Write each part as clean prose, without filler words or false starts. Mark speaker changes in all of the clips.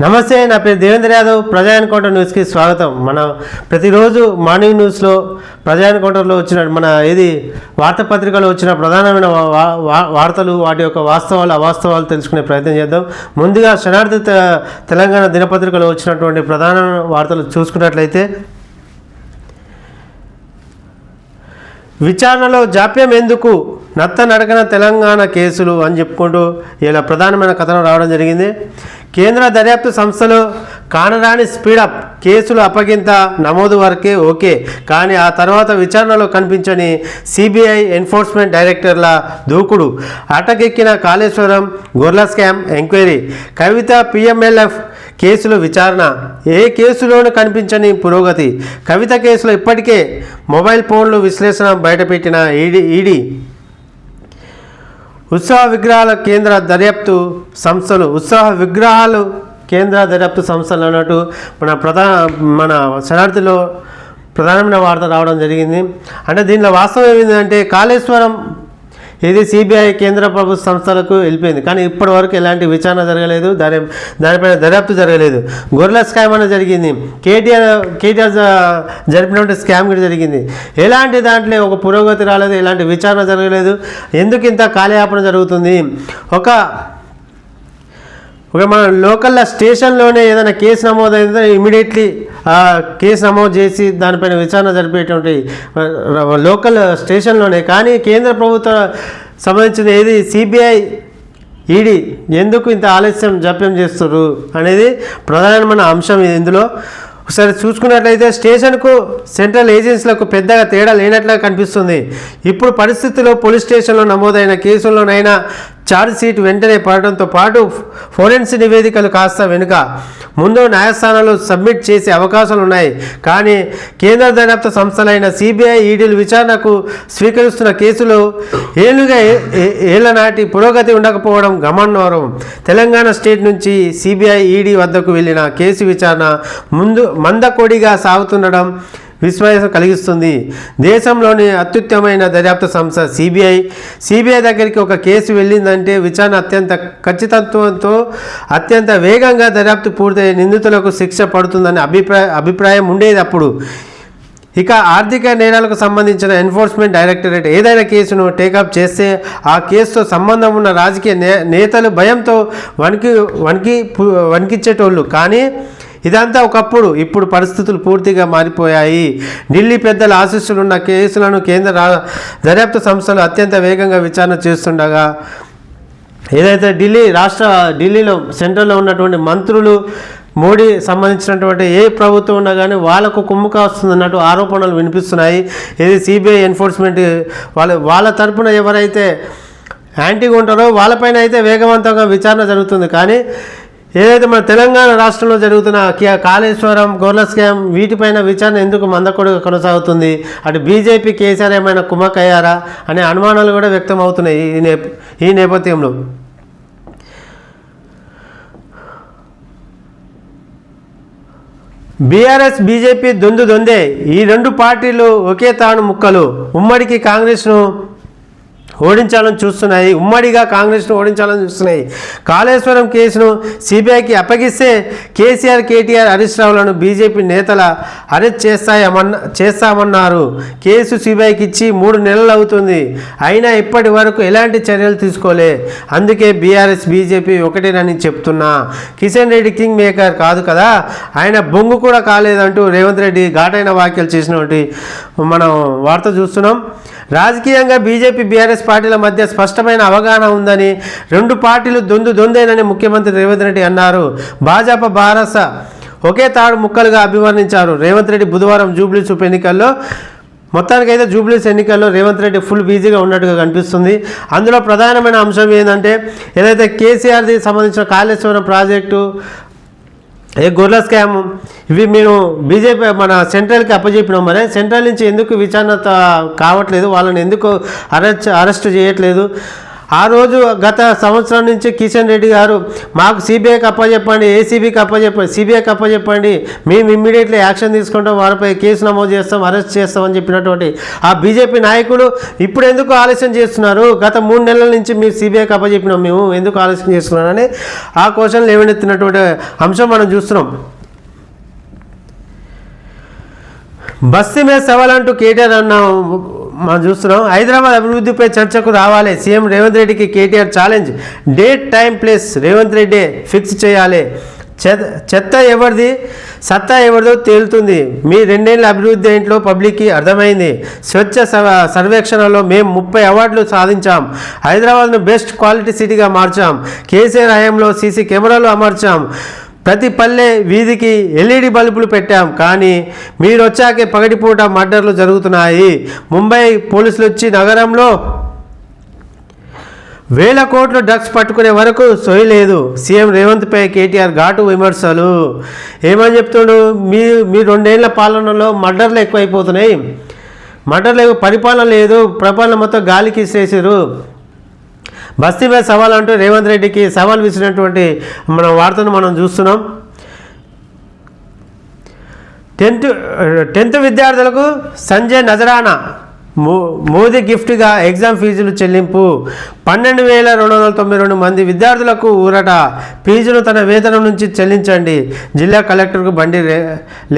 Speaker 1: నమస్తే, నా పేరు దేవేంద్ర యాదవ్. ప్రజా ఎన్కౌంటర్ న్యూస్కి స్వాగతం. మన ప్రతిరోజు మార్నింగ్ న్యూస్లో ప్రజా ఎన్కౌంటర్లో వచ్చిన మన వార్తాపత్రికలో వచ్చిన ప్రధానమైన వార్తలు, వాటి యొక్క వాస్తవాలు అవాస్తవాలు తెలుసుకునే ప్రయత్నం చేద్దాం. ముందుగా శనార్థి తెలంగాణ దినపత్రికలో వచ్చినటువంటి ప్రధాన వార్తలు చూసుకున్నట్లయితే, విచారణలో జాప్యం ఎందుకు, నత్తనడకన తెలంగాణ కేసులు అని చెప్పుకుంటూ ఇలా ప్రధానమైన కథనం రావడం జరిగింది. కేంద్ర దర్యాప్తు సంస్థలో కానరాని స్పీడప్, కేసులు అప్పగింత నమోదు వరకే ఓకే, కానీ ఆ తర్వాత విచారణలో కనిపించని సిబిఐ ఎన్ఫోర్స్మెంట్ డైరెక్టర్ల దూకుడు, అటకెక్కిన కాళేశ్వరం గొర్ల స్కామ్ ఎంక్వైరీ, కవిత పిఎంఎల్ఎఫ్ కేసులో విచారణ, ఏ కేసులోనూ కనిపించని పురోగతి, కవిత కేసులో ఇప్పటికే మొబైల్ ఫోన్లు విశ్లేషణ బయటపెట్టిన ఈడీ, ఉత్సవ విగ్రహాల కేంద్ర దర్యాప్తు సంస్థలు, ఉత్సవ విగ్రహాలు కేంద్ర దర్యాప్తు సంస్థలు అన్నట్టు మన శనార్థిలో ప్రధానమైన వార్త రావడం జరిగింది. అంటే దీనిలో వాస్తవం ఏమిందంటే, కాళేశ్వరం ఇది సిబిఐ కేంద్ర ప్రభుత్వ సంస్థలకు వెళ్ళిపోయింది, కానీ ఇప్పటి వరకు ఎలాంటి విచారణ జరగలేదు, దానిపైన దర్యాప్తు జరగలేదు. గొర్రెల స్కామ్ అనేది జరిగింది, కేటీఆర్ జరిపినటువంటి స్కామ్ కూడా జరిగింది. ఎలాంటి దాంట్లో ఒక పురోగతి రాలేదు, ఎలాంటి విచారణ జరగలేదు. ఎందుకు ఇంత కాలయాపన జరుగుతుంది? ఒక మన లోకల్ స్టేషన్లోనే ఏదైనా కేసు నమోదైందో ఇమీడియట్లీ కేసు నమోదు చేసి దానిపైన విచారణ జరిపేటువంటి లోకల్ స్టేషన్లోనే, కానీ కేంద్ర ప్రభుత్వ సంబంధించిన ఏది సిబిఐ ఈడీ ఎందుకు ఇంత ఆలస్యం జాప్యం చేస్తారు అనేది ప్రధానమైన అంశం. ఇందులో ఒకసారి చూసుకున్నట్లయితే స్టేషన్కు సెంట్రల్ ఏజెన్సీలకు పెద్దగా తేడా లేనట్లుగా కనిపిస్తుంది. ఇప్పుడు పరిస్థితిలో పోలీస్ స్టేషన్లో నమోదైన కేసుల్లోనైనా ఛార్జ్ షీట్ వెంటనే పడడంతో పాటు ఫోరెన్సిక్ నివేదికలు కాస్త వెనుక ముందు న్యాయస్థానాలు సబ్మిట్ చేసే అవకాశాలు ఉన్నాయి. కానీ కేంద్ర దర్యాప్తు సంస్థలైన సిబిఐ ఈడీలు విచారణకు స్వీకరిస్తున్న కేసులు ఏళ్ల నాటి పురోగతి ఉండకపోవడం గమనార్హం. తెలంగాణ స్టేట్ నుంచి సిబిఐ ఈడీ వద్దకు వెళ్ళిన కేసు విచారణ మందకొడిగా సాగుతుండడం విశ్వాసం కలిగిస్తుంది. దేశంలోని అత్యుత్తమైన దర్యాప్తు సంస్థ సిబిఐ దగ్గరికి ఒక కేసు వెళ్ళిందంటే విచారణ అత్యంత ఖచ్చితత్వంతో అత్యంత వేగంగా దర్యాప్తు పూర్తయ్యే నిందితులకు శిక్ష పడుతుందని అభిప్రాయం ఉండేది అప్పుడు. ఇక ఆర్థిక నేరాలకు సంబంధించిన ఎన్ఫోర్స్మెంట్ డైరెక్టరేట్ ఏదైనా కేసును టేకప్ చేస్తే ఆ కేసుతో సంబంధం ఉన్న రాజకీయ నేతలు భయంతో వణికిచ్చేటోళ్ళు. కానీ ఇదంతా ఒకప్పుడు, ఇప్పుడు పరిస్థితులు పూర్తిగా మారిపోయాయి. ఢిల్లీ పెద్దల ఆశీస్సులున్న కేసులను కేంద్ర దర్యాప్తు సంస్థలు అత్యంత వేగంగా విచారణ చేస్తుండగా, ఏదైతే ఢిల్లీలో సెంట్రల్లో ఉన్నటువంటి మంత్రులు, మోడీ సంబంధించినటువంటి ఏ ప్రభుత్వం ఉన్నా కానీ వాళ్ళకు కుమ్ముక వస్తుందన్నట్టు ఆరోపణలు వినిపిస్తున్నాయి. ఇది సిబిఐ ఎన్ఫోర్స్మెంట్ వాళ్ళ తరపున ఎవరైతే యాంటీగా ఉంటారో వాళ్ళపైన అయితే వేగవంతంగా విచారణ జరుగుతుంది. కానీ ఏదైతే మన తెలంగాణ రాష్ట్రంలో జరుగుతున్న కాళేశ్వరం గొర్ల స్కామ్ వీటిపైన విచారణ ఎందుకు మందకొడిగా కొనసాగుతుంది? అటు బీజేపీ కేసీఆర్ ఏమైనా కుమ్మక్కయ్యారా అనే అనుమానాలు కూడా వ్యక్తం అవుతున్నాయి ఈ నేపథ్యంలో. బీఆర్ఎస్ బీజేపీ దొందే, ఈ రెండు పార్టీలు ఒకే తాను ముక్కలు, ఉమ్మడికి కాంగ్రెస్ను ఓడించాలని చూస్తున్నాయి. కాళేశ్వరం కేసును సిబిఐకి అప్పగిస్తే కేసీఆర్ కేటీఆర్ హరీష్ రావులను బీజేపీ నేతల అరెస్ట్ చేస్తామన్నారు. కేసు సిబిఐకి ఇచ్చి 3 నెలలు అవుతుంది, అయినా ఇప్పటి వరకు ఎలాంటి చర్యలు తీసుకోలే. అందుకే బీఆర్ఎస్ బీజేపీ ఒకటేనని చెప్తున్నా. కిషన్ రెడ్డి కింగ్ మేకర్ కాదు కదా, ఆయన బొంగు కూడా కాలేదంటూ రేవంత్ రెడ్డి ఘాటైన వ్యాఖ్యలు చేసినటువంటి మనం వార్త చూస్తున్నాం. రాజకీయంగా బీజేపీ బీఆర్ఎస్ పార్టీల మధ్య స్పష్టమైన అవగాహన ఉందని, రెండు పార్టీలు దొందేనని ముఖ్యమంత్రి రేవంత్ రెడ్డి అన్నారు. భాజపా భారస ఒకే తాడు ముక్కలుగా అభివర్ణించారు రేవంత్ రెడ్డి. బుధవారం జూబ్లీస్ ఉప ఎన్నికల్లో మొత్తానికైతే జూబ్లీస్ ఎన్నికల్లో రేవంత్ రెడ్డి ఫుల్ బిజీగా ఉన్నట్టుగా కనిపిస్తుంది. అందులో ప్రధానమైన అంశం ఏంటంటే, ఏదైతే కేసీఆర్ది సంబంధించిన కాళేశ్వరం ప్రాజెక్టు, గొర్ల స్కామ్, ఇవి మేము బీజేపీ మన సెంట్రల్కి అప్పచెప్పినాం. మరి సెంట్రల్ నుంచి ఎందుకు విచారణ కావట్లేదు, వాళ్ళని ఎందుకు అరెస్ట్ చేయట్లేదు ఆ రోజు గత సంవత్సరం నుంచి కిషన్ రెడ్డి గారు మాకు సిబిఐకి అప్పచెప్పండి, ఏసీబీకి అప్పచెప్పండి, సిబిఐకి అప్పచెప్పండి, మేము ఇమ్మీడియట్లీ యాక్షన్ తీసుకుంటాం, వారిపై కేసు నమోదు చేస్తాం, అరెస్ట్ చేస్తామని చెప్పినటువంటి ఆ బీజేపీ నాయకులు ఇప్పుడు ఎందుకు ఆలస్యం చేస్తున్నారు? గత 3 నెలల నుంచి మీరు సిబిఐకి అప్పచెప్పినాం, మేము ఎందుకు ఆలస్యం చేస్తున్నారని ఆ క్వశ్చన్ లేవనెత్తినటువంటి అంశం మనం చూస్తున్నాం. బస్తీ మీద సవాల్ అంటూ కేటీఆర్ మనం చూస్తున్నాం. హైదరాబాద్ అభివృద్ధిపై చర్చకు రావాలి, సీఎం రేవంత్ రెడ్డికి KTR challenge. Date, time, place Revanth Reddy fix చేయాలి. చెత్త ఎవరిది, సత్తా ఎవరిదో తేలుతుంది. మీ 2 ఏళ్ళ అభివృద్ధి ఏంట్లో పబ్లిక్కి అర్థమైంది. స్వచ్ఛ సర్వేక్షణలో మేము 30 అవార్డులు సాధించాం. హైదరాబాద్ను బెస్ట్ క్వాలిటీ సిటీగా మార్చాం. కేసీఆర్ హయాంలో సీసీ కెమెరాలు అమర్చాం. ప్రతి పల్లె వీధికి ఎల్ఈడి బల్బులు పెట్టాం. కానీ మీరు వచ్చాకే పగటిపూట మర్డర్లు జరుగుతున్నాయి. ముంబై పోలీసులు వచ్చి నగరంలో 1000 కోట్లు డ్రగ్స్ పట్టుకునే వరకు సోయలేదు. సీఎం రేవంత్పై కేటీఆర్ ఘాటు విమర్శలు. ఏమని చెప్తుండు? మీ 2 ఏళ్ల పాలనలో మర్డర్లు ఎక్కువైపోతున్నాయి, మర్డర్లు పరిపాలన లేదు, పరిపాలన మొత్తం గాలికి ఇసేసారు. బస్తీ మీద సవాల్ అంటూ రేవంత్ రెడ్డికి సవాల్ విసిరినటువంటి మన వార్తను మనం చూస్తున్నాం. 10th విద్యార్థులకు సంజయ్ నజరానా, మోదీ గిఫ్ట్గా ఎగ్జామ్ ఫీజులు చెల్లింపు. 12,292 మంది విద్యార్థులకు ఊరట. ఫీజును తన వేతనం నుంచి చెల్లించండి. జిల్లా కలెక్టర్కు బండి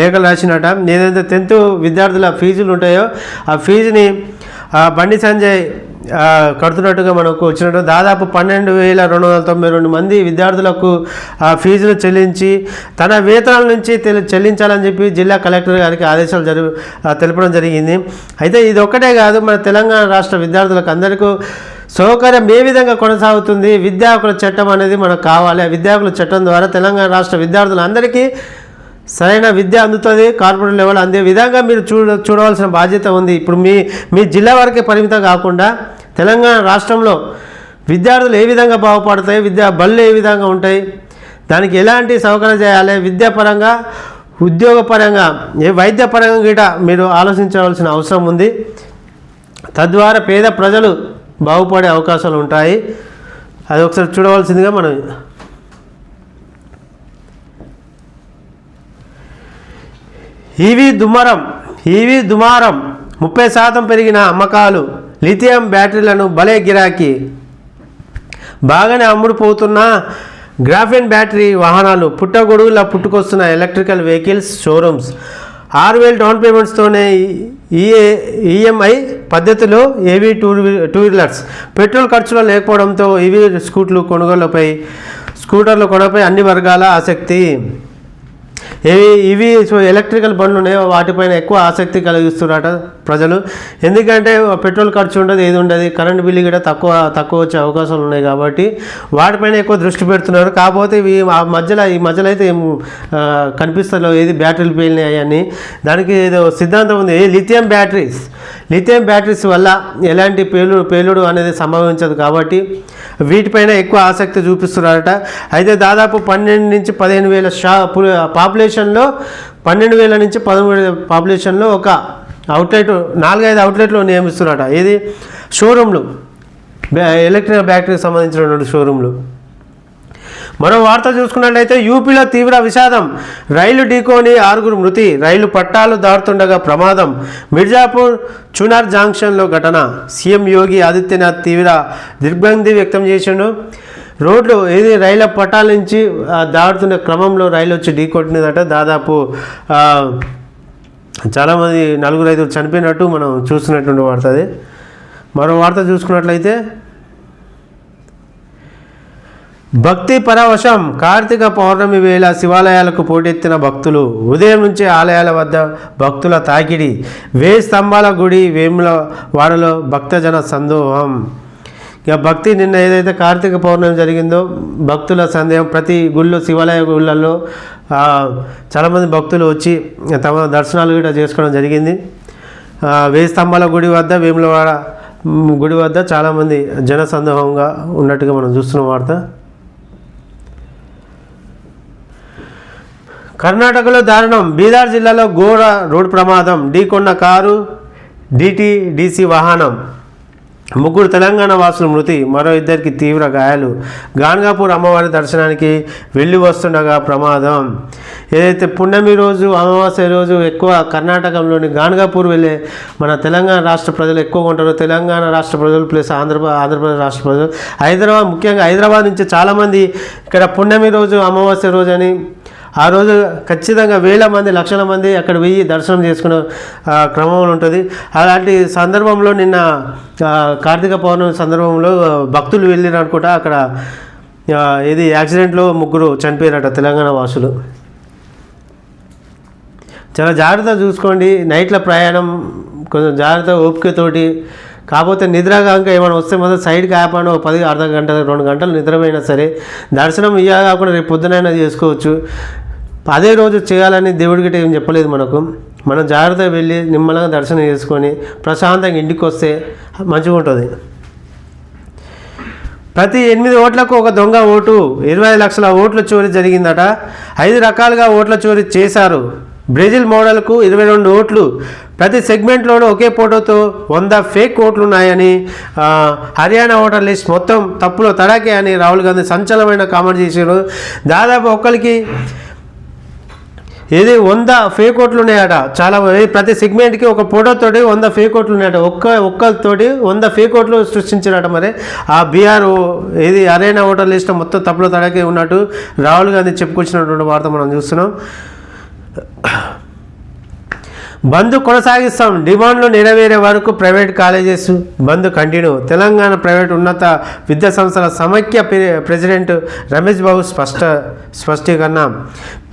Speaker 1: లేఖలు రాసినట. ఏదైతే 10th విద్యార్థుల ఫీజులు ఉంటాయో ఆ ఫీజుని బండి సంజయ్ కడుతున్నట్టుగా మనకు వచ్చినట్టు దాదాపు 12,292 మంది విద్యార్థులకు ఫీజులు చెల్లించి తన వేతనాల నుంచి చెల్లించాలని చెప్పి జిల్లా కలెక్టర్ గారికి ఆదేశాలు తెలపడం జరిగింది. అయితే ఇది ఒక్కటే కాదు, మన తెలంగాణ రాష్ట్ర విద్యార్థులకు అందరికీ సౌకర్యం ఏ విధంగా కొనసాగుతుంది. విద్యా హక్కుల చట్టం అనేది మనకు కావాలి. ఆ విద్యా హక్కుల చట్టం ద్వారా తెలంగాణ రాష్ట్ర విద్యార్థులందరికీ సరైన విద్య అందుతుంది, కార్పొరేట్ లెవెల్ అందే విధంగా మీరు చూడవలసిన బాధ్యత ఉంది. ఇప్పుడు మీ జిల్లా వరకే పరిమితం కాకుండా తెలంగాణ రాష్ట్రంలో విద్యార్థులు ఏ విధంగా బాగుపడతాయి, విద్యా బళ్ళు ఏ విధంగా ఉంటాయి, దానికి ఎలాంటి సౌకర్యం చేయాలి, విద్యాపరంగా, ఉద్యోగపరంగా, వైద్యపరంగా గిట మీరు ఆలోచించవలసిన అవసరం ఉంది. తద్వారా పేద ప్రజలు బాగుపడే అవకాశాలు ఉంటాయి. అది ఒకసారి చూడవలసిందిగా మనం. ఈవీ దుమారం 30% పెరిగిన అమ్మకాలు. లిథియం బ్యాటరీలను భలే గిరాకీ. బాగానే అమ్ముడుపోతున్న గ్రాఫెన్ బ్యాటరీ వాహనాలు. పుట్టగొడుగులా పుట్టుకొస్తున్న ఎలక్ట్రికల్ వెహికల్స్ షోరూమ్స్. 6,000 డౌన్ పేమెంట్స్తోనే ఈఎంఐ పద్ధతిలో ఏవీ టూ వీలర్స్. పెట్రోల్ ఖర్చులు లేకపోవడంతో ఈవీ స్కూటర్ల కొనపై అన్ని వర్గాల ఆసక్తి. ఇవి ఎలక్ట్రికల్ బండ్లు ఉన్నాయో వాటిపైన ఎక్కువ ఆసక్తి కలిగిస్తున్నారట ప్రజలు. ఎందుకంటే పెట్రోల్ ఖర్చు ఉండదు, ఏది ఉండదు, కరెంట్ బిల్లు కూడా తక్కువ వచ్చే అవకాశాలు ఉన్నాయి కాబట్టి వాటిపైన ఎక్కువ దృష్టి పెడుతున్నారు. కాకపోతే ఈ మధ్యలో అయితే ఏం కనిపిస్తలేవు, ఏది బ్యాటరీలు పేలినాయి అని. దానికి ఏదో సిద్ధాంతం ఉంది. లిథియం బ్యాటరీస్ వల్ల ఎలాంటి పేలుడు అనేది సంభవించదు కాబట్టి వీటిపైన ఎక్కువ ఆసక్తి చూపిస్తున్నారట. అయితే దాదాపు 12 నుంచి 15,000 పాపులేషన్లో 12,000 నుంచి 13,000 పాపులేషన్లో ఒక అవుట్లెట్ 4-5 అవుట్లెట్లు నియమిస్తున్నారట. ఏది షోరూమ్లు, ఎలక్ట్రికల్ బ్యాటరీకి సంబంధించినటువంటి షోరూమ్లు. మరో వార్త చూసుకున్నట్లయితే యూపీలో తీవ్ర విషాదం. రైలు ఢీకొని 6 మృతి. రైలు పట్టాలు దాటుతుండగా ప్రమాదం. మిర్జాపూర్ చునార్ జంక్షన్లో ఘటన. సీఎం యోగి ఆదిత్యనాథ్ తీవ్ర దిగ్భ్రాంతి వ్యక్తం చేసిండు. రోడ్లు రైళ్ల పట్టాల నుంచి దాటుతున్న క్రమంలో రైలు వచ్చి ఢీకొట్టినదట. దాదాపు చాలామంది 4-5 చనిపోయినట్టు మనం చూస్తున్నటువంటి వార్త అది. మరో వార్త చూసుకున్నట్లయితే భక్తి పరవశం. కార్తీక పౌర్ణమి వేళ శివాలయాలకు పోటెత్తిన భక్తులు. ఉదయం నుంచి ఆలయాల వద్ద భక్తుల తాకిడి. 1000 స్తంభాల గుడి వేములవాడలో భక్తజన సందోహం. ఇక భక్తి నిన్న ఏదైతే కార్తీక పౌర్ణమి జరిగిందో భక్తుల సందేహం. ప్రతి శివాలయ గుళ్ళల్లో చాలామంది భక్తులు వచ్చి తమ దర్శనాలు కూడా చేసుకోవడం జరిగింది. 1000 స్తంభాల గుడి వద్ద, వేములవాడ గుడి వద్ద చాలామంది జన సందోహంగా ఉన్నట్టుగా మనం చూస్తున్న వార్త. కర్ణాటకలో దారుణం. బీదర్ జిల్లాలో ఘోర రోడ్డు ప్రమాదం. ఢీకొన్న కారు, డీసీ వాహనం. ముగ్గురు తెలంగాణ వాసుల మృతి, మరో ఇద్దరికి తీవ్ర గాయాలు. గాన్గాపూర్ అమ్మవారి దర్శనానికి వెళ్ళి వస్తుండగా ప్రమాదం. ఏదైతే పున్నమి రోజు అమావాస్య రోజు ఎక్కువ కర్ణాటకలోని గాన్గాపూర్ వెళ్ళే మన తెలంగాణ రాష్ట్ర ప్రజలు ఎక్కువగా ఉంటారు. తెలంగాణ రాష్ట్ర ప్రజలు ప్లస్ ఆంధ్రప్రదేశ్ రాష్ట్ర ప్రజలు, హైదరాబాద్, ముఖ్యంగా హైదరాబాద్ నుంచి చాలామంది ఇక్కడ పున్నమి రోజు అమావాస్య రోజు అని ఆ రోజు ఖచ్చితంగా వేల మంది, లక్షల మంది అక్కడ వెయ్యి దర్శనం చేసుకునే క్రమంలో ఉంటుంది. అలాంటి సందర్భంలో నిన్న కార్తీక పౌర్ణమి సందర్భంలో భక్తులు వెళ్ళిరు అనుకుంటా. అక్కడ ఇది యాక్సిడెంట్లో ముగ్గురు చనిపోయారట తెలంగాణ వాసులు. చాలా జాగ్రత్త చూసుకోండి. నైట్ల ప్రయాణం కొంచెం జాగ్రత్త, ఓపికతోటి. కాకపోతే నిద్రగాక ఏమైనా వస్తే మొదలు సైడ్కి ఆపండి. 10 అర్ధ గంట 2 గంటలు నిద్రపోయినా సరే దర్శనం ఇయ్య కాకుండా రేపు పొద్దునైనా చేసుకోవచ్చు. అదే రోజు చేయాలని దేవుడికి ఏం చెప్పలేదు మనకు. మనం జాగ్రత్తగా వెళ్ళి నిమ్మలంగా దర్శనం చేసుకొని ప్రశాంతంగా ఇంటికి వస్తే మంచిగా ఉంటుంది. ప్రతి 8 ఓట్లకు ఒక దొంగ ఓటు, 25 లక్షల ఓట్ల చోరీ జరిగిందట. 5 రకాలుగా ఓట్ల చోరీ చేశారు. బ్రెజిల్ మోడల్కు 22 ఓట్లు. ప్రతి సెగ్మెంట్లోనూ ఒకే ఫోటోతో 100 ఫేక్ ఓట్లు ఉన్నాయని, హర్యానా ఓటర్ లిస్ట్ మొత్తం తప్పులో తడాకే అని రాహుల్ గాంధీ సంచలనమైన కామెంట్ చేశారు. దాదాపు ఒక్కరికి 100 ఫేక్ ఓట్లు ఉన్నాయట. చాలా ప్రతి సెగ్మెంట్కి ఒక ఫోటోతోటి 100 ఫేక్ ఓట్లు ఉన్నాయట. ఒక్కరితోటి 100 ఫేక్ ఓట్లు సృష్టించారట. మరి ఆ బీహార్ హర్యానా ఓటర్ లిస్ట్ మొత్తం తప్పులో తడాకే ఉన్నట్టు రాహుల్ గాంధీ చెప్పుకొచ్చినటువంటి వార్త మనం చూస్తున్నాం. బంద్ కొనసాగిస్తాం, డిమాండ్లు నెరవేరే వరకు ప్రైవేట్ కాలేజెస్ బంద్ కంటిన్యూ. తెలంగాణ ప్రైవేట్ ఉన్నత విద్యా సంస్థల సమైక్య ప్రెసిడెంట్ రమేష్ బాబు స్పష్టీకరణ.